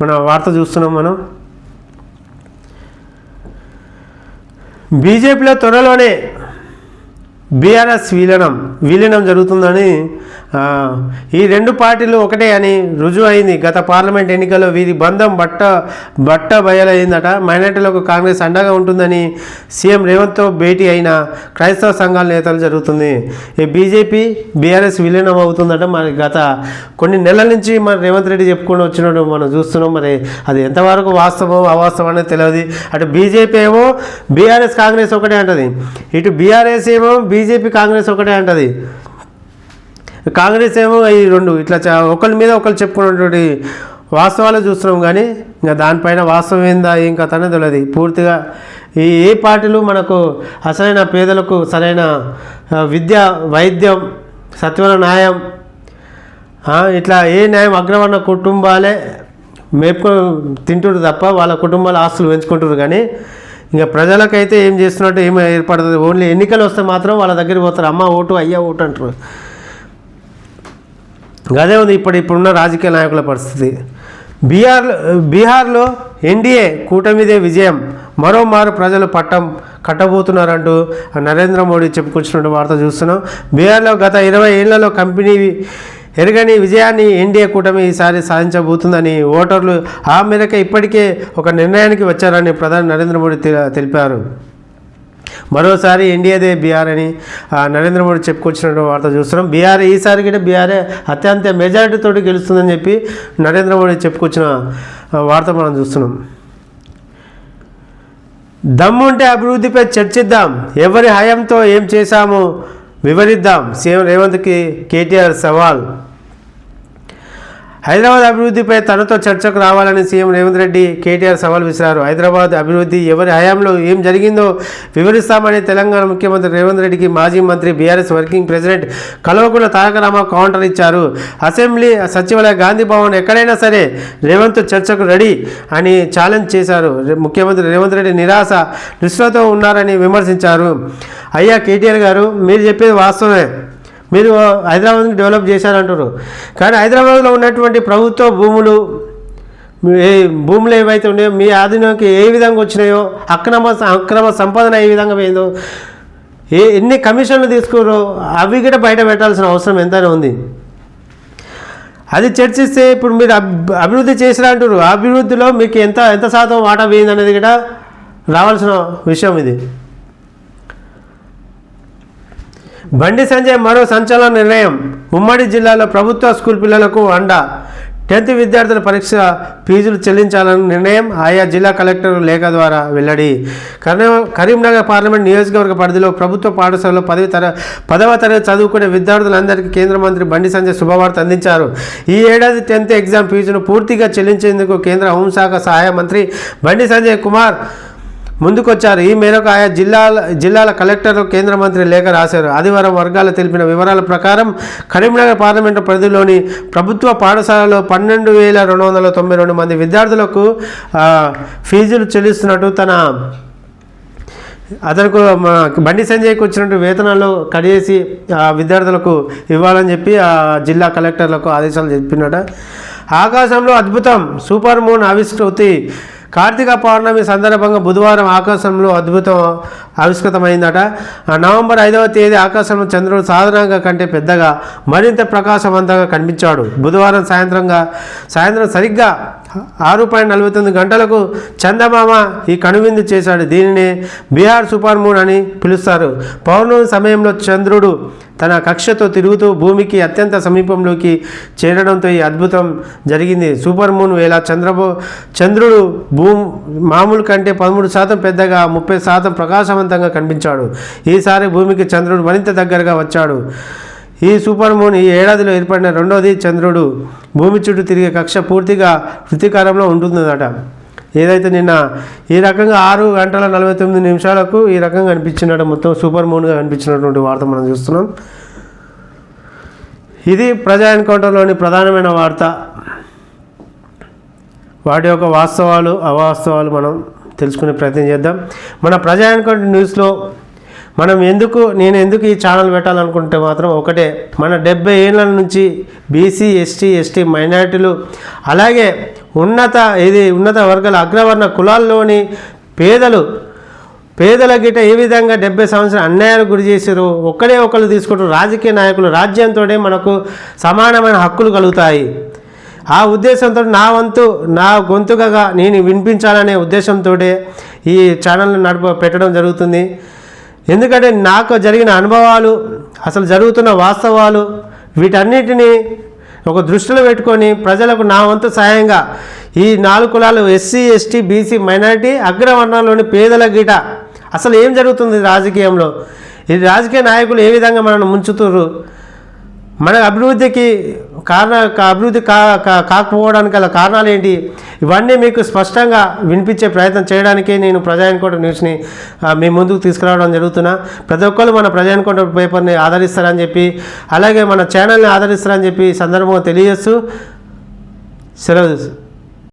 Speaker 1: మన వార్త చూస్తున్నాం మనం. బీజేపీలో త్వరలోనే బీఆర్ఎస్ విలీనం జరుగుతుందని ఈ రెండు పార్టీలు ఒకటే అని రుజువు అయింది. గత పార్లమెంట్ ఎన్నికల్లో వీరి బంధం బట్ట బయలైందట. మైనార్టీలకు కాంగ్రెస్ అండగా ఉంటుందని సీఎం రేవంత్తో భేటీ అయిన క్రైస్తవ సంఘాల నేతలు జరుగుతుంది. ఈ బీజేపీ బీఆర్ఎస్ విలీనం అవుతుందట. మరి గత కొన్ని నెలల నుంచి మరి రేవంత్ రెడ్డి చెప్పుకుంటూ వచ్చినట్టు మనం చూస్తున్నాం. మరి అది ఎంతవరకు వాస్తవం అవాస్తవం అనేది తెలియదు. అటు బీజేపీ ఏమో బీఆర్ఎస్ కాంగ్రెస్ ఒకటే అంటది, ఇటు బీఆర్ఎస్ ఏమో బీజేపీ కాంగ్రెస్ ఒకటే అంటది. కాంగ్రెస్ ఏమో ఈ రెండు ఇట్లా ఒకరి మీద ఒకరు చెప్పుకున్నటువంటి వాస్తవాలు చూస్తున్నాం. కానీ ఇంకా దానిపైన వాస్తవం ఏందా ఏం కథ అనేది తెలియదు పూర్తిగా. ఏ పార్టీలు మనకు అసలైన పేదలకు సరైన విద్య, వైద్యం, సత్వర న్యాయం, ఇట్లా ఏ న్యాయం అగ్రవర్ణ కుటుంబాలే మేపుకొని తింటున్నారు తప్ప వాళ్ళ కుటుంబాల ఆస్తులు పెంచుకుంటారు. కానీ ఇంకా ప్రజలకైతే ఏం చేస్తున్నట్టు ఏమి ఏర్పడుతుంది. ఓన్లీ ఎన్నికలు వస్తే మాత్రం వాళ్ళ దగ్గరికి పోతారు. అమ్మ ఓటు అయ్యా ఓటు అంటారు. అదే ఉంది ఇప్పుడున్న రాజకీయ నాయకుల పరిస్థితి. బీహార్లో ఎన్డీఏ కూటమిదే విజయం, మరోమారు ప్రజలు పట్టం కట్టబోతున్నారంటూ నరేంద్ర మోడీ చెప్పుకొచ్చినట్టు వార్త చూస్తున్నాం. బీహార్లో గత 20 ఏళ్లలో కంపెనీ ఎరగని విజయాన్ని ఎన్డీఏ కూటమి ఈసారి సాధించబోతుందని ఓటర్లు ఆ మేరకు ఇప్పటికే ఒక నిర్ణయానికి వచ్చారని ప్రధాని నరేంద్ర మోడీ తెలిపారు. మరోసారి ఎన్డీఏదే బీహార్ అని నరేంద్ర మోడీ చెప్పుకొచ్చినట్టు వార్త చూస్తున్నాం. బీహార్ ఈసారి కూడా బీహారే అత్యంత మెజారిటీతో గెలుస్తుందని చెప్పి నరేంద్ర మోడీ చెప్పుకొచ్చిన వార్త మనం చూస్తున్నాం. దమ్ముంటే అభివృద్ధిపై చర్చిద్దాం, ఎవరి హయాంతో ఏం చేశామో వివరిద్దాం, సీఎం రేవంత్కి కేటీఆర్ సవాల్. హైదరాబాద్ అభివృద్ధిపై తనతో చర్చకు రావాలని సీఎం రేవంత్ రెడ్డి కేటీఆర్ సవాల్ విసిరారు. హైదరాబాద్ అభివృద్ధి ఎవరి హయాంలో ఏం జరిగిందో వివరిస్తామని తెలంగాణ ముఖ్యమంత్రి రేవంత్ రెడ్డికి మాజీ మంత్రి BRS working president Kalvakuntla Taraka Ramarao counter ఇచ్చారు. అసెంబ్లీ, సచివాలయ, గాంధీ భవన్ ఎక్కడైనా సరే రేవంత్ చర్చకు రెడీ అని ఛాలెంజ్ చేశారు. ముఖ్యమంత్రి రేవంత్ రెడ్డి నిరాశ దృష్టితో ఉన్నారని విమర్శించారు. అయ్యా కేటీఆర్ గారు, మీరు చెప్పేది వాస్తవమే, మీరు హైదరాబాద్ని డెవలప్ చేశారంటారు. కానీ హైదరాబాద్లో ఉన్నటువంటి ప్రభుత్వ భూములు ఏవైతే ఉన్నాయో మీ ఆధీనంకి ఏ విధంగా వచ్చినాయో, అక్రమ సంపాదన ఏ విధంగా పోయిందో, ఎన్ని కమిషన్లు తీసుకున్నారో అవి కూడా బయట పెట్టాల్సిన అవసరం ఎంతైనా ఉంది. అది చర్చిస్తే ఇప్పుడు మీరు అభివృద్ధి చేసినా అంటారు, అభివృద్ధిలో మీకు ఎంత శాతం వాటా పోయింది అనేది కూడా రావాల్సిన విషయం ఇది. బండి సంజయ్ మరో సంచలన నిర్ణయం. ఉమ్మడి జిల్లాలో ప్రభుత్వ స్కూల్ పిల్లలకు అండ. 10th విద్యార్థుల పరీక్ష ఫీజులు చెల్లించాలని నిర్ణయం ఆయా జిల్లా కలెక్టర్ లేఖ ద్వారా వెల్లడి. కరీంనగర్ పార్లమెంట్ నియోజకవర్గ పరిధిలో ప్రభుత్వ పాఠశాలలో 10వ తరగతి చదువుకునే విద్యార్థులందరికీ కేంద్ర మంత్రి బండి సంజయ్ శుభవార్త అందించారు. ఈ ఏడాది 10th ఎగ్జామ్ ఫీజును పూర్తిగా చెల్లించేందుకు కేంద్ర హోంశాఖ సహాయ మంత్రి బండి సంజయ్ కుమార్ ముందుకొచ్చారు. ఈ మేరకు ఆయా జిల్లాల కలెక్టర్లు కేంద్ర మంత్రి లేఖ రాశారు. ఆదివారం వర్గాలు తెలిపిన వివరాల ప్రకారం కరీంనగర్ పార్లమెంటు పరిధిలోని ప్రభుత్వ పాఠశాలలో 12,292 మంది విద్యార్థులకు ఫీజులు చెల్లిస్తున్నట్టు తన అతనికి బండి సంజయ్కి వచ్చినట్టు వేతనాల్లో కట్ చేసి ఆ విద్యార్థులకు ఇవ్వాలని చెప్పి ఆ జిల్లా కలెక్టర్లకు ఆదేశాలు చెప్పినట. ఆకాశంలో అద్భుతం, సూపర్ మూన్ ఆవిష్కృతి. కార్తీక పౌర్ణమి సందర్భంగా బుధవారం ఆకాశంలో అద్భుతం ఆవిష్కృతమైందట. నవంబర్ 5వ తేదీ ఆకాశంలో చంద్రుడు సాధారణంగా కంటే పెద్దగా మరింత ప్రకాశవంతంగా కనిపించాడు. బుధవారం సాయంత్రం సరిగ్గా 6:49 గంటలకు చందమామ ఈ కనువిందు చేశాడు. దీనిని బీహార్ సూపర్ మూన్ అని పిలుస్తారు. పౌర్ణమి సమయంలో చంద్రుడు తన కక్షతో తిరుగుతూ భూమికి అత్యంత సమీపంలోకి చేరడంతో ఈ అద్భుతం జరిగింది. సూపర్ మూన్ వేళ చంద్రుడు మామూలు కంటే 13% పెద్దగా 30% ప్రకాశవంతంగా కనిపించాడు. ఈసారి భూమికి చంద్రుడు మరింత దగ్గరగా వచ్చాడు. ఈ సూపర్ మూన్ ఈ ఏడాదిలో ఏర్పడిన రెండవది. చంద్రుడు భూమి చుట్టూ తిరిగే కక్ష పూర్తిగా వృత్తికారంలో ఉంటుందట. ఏదైతే నిన్న ఈ రకంగా 6:49 ఈ రకంగా కనిపించినట్టు మొత్తం సూపర్ మూన్గా కనిపించినటువంటి వార్త మనం చూస్తున్నాం. ఇది ప్రజా ఎన్కౌంటర్లోని ప్రధానమైన వార్త. వాటి యొక్క వాస్తవాలు అవాస్తవాలు మనం తెలుసుకునే ప్రయత్నం చేద్దాం. మన ప్రజా ఎన్కౌంటర్ న్యూస్లో నేను ఎందుకు ఈ ఛానల్ పెట్టాలనుకుంటే మాత్రం ఒకటే, మన 70 ఏళ్ళ నుంచి బీసీ, ఎస్టీ, మైనారిటీలు అలాగే ఉన్నత వర్గాల అగ్రవర్ణ కులాల్లోని పేదల గిట ఏ విధంగా 70 సంవత్సరాలు అన్యాయాలకు గురి చేశారు. ఒకళ్ళు తీసుకుంటారు. రాజకీయ నాయకులు రాజ్యంతో మనకు సమానమైన హక్కులు కలుగుతాయి. ఆ ఉద్దేశంతో నా గొంతుకగా నేను వినిపించాలనే ఉద్దేశంతో ఈ ఛానల్ని పెట్టడం జరుగుతుంది. ఎందుకంటే నాకు జరిగిన అనుభవాలు, అసలు జరుగుతున్న వాస్తవాలు, వీటన్నిటినీ ఒక దృష్టిలో పెట్టుకొని ప్రజలకు నా వంతు సాయంగా ఈ 4 కులాలు ఎస్సీ, ఎస్టీ, బీసీ, మైనారిటీ, అగ్రవర్ణాల్లోని పేదల గిట అసలు ఏం జరుగుతుంది రాజకీయంలో, ఈ రాజకీయ నాయకులు ఏ విధంగా మనల్ని ముంచుతుర్రు, మన అభివృద్ధి కాకపోవడానికి గల కారణాలు ఏంటి, ఇవన్నీ మీకు స్పష్టంగా వినిపించే ప్రయత్నం చేయడానికే నేను ప్రజా ఎన్కౌంటర్ న్యూస్ని మీ ముందుకు తీసుకురావడం జరుగుతున్నా. ప్రతి ఒక్కరు మన ప్రజా ఎన్కౌంటర్ పేపర్ని ఆదరిస్తారని చెప్పి, అలాగే మన ఛానల్ని ఆదరిస్తారని చెప్పి సందర్భంగా తెలియజేస్తూ సెలవు.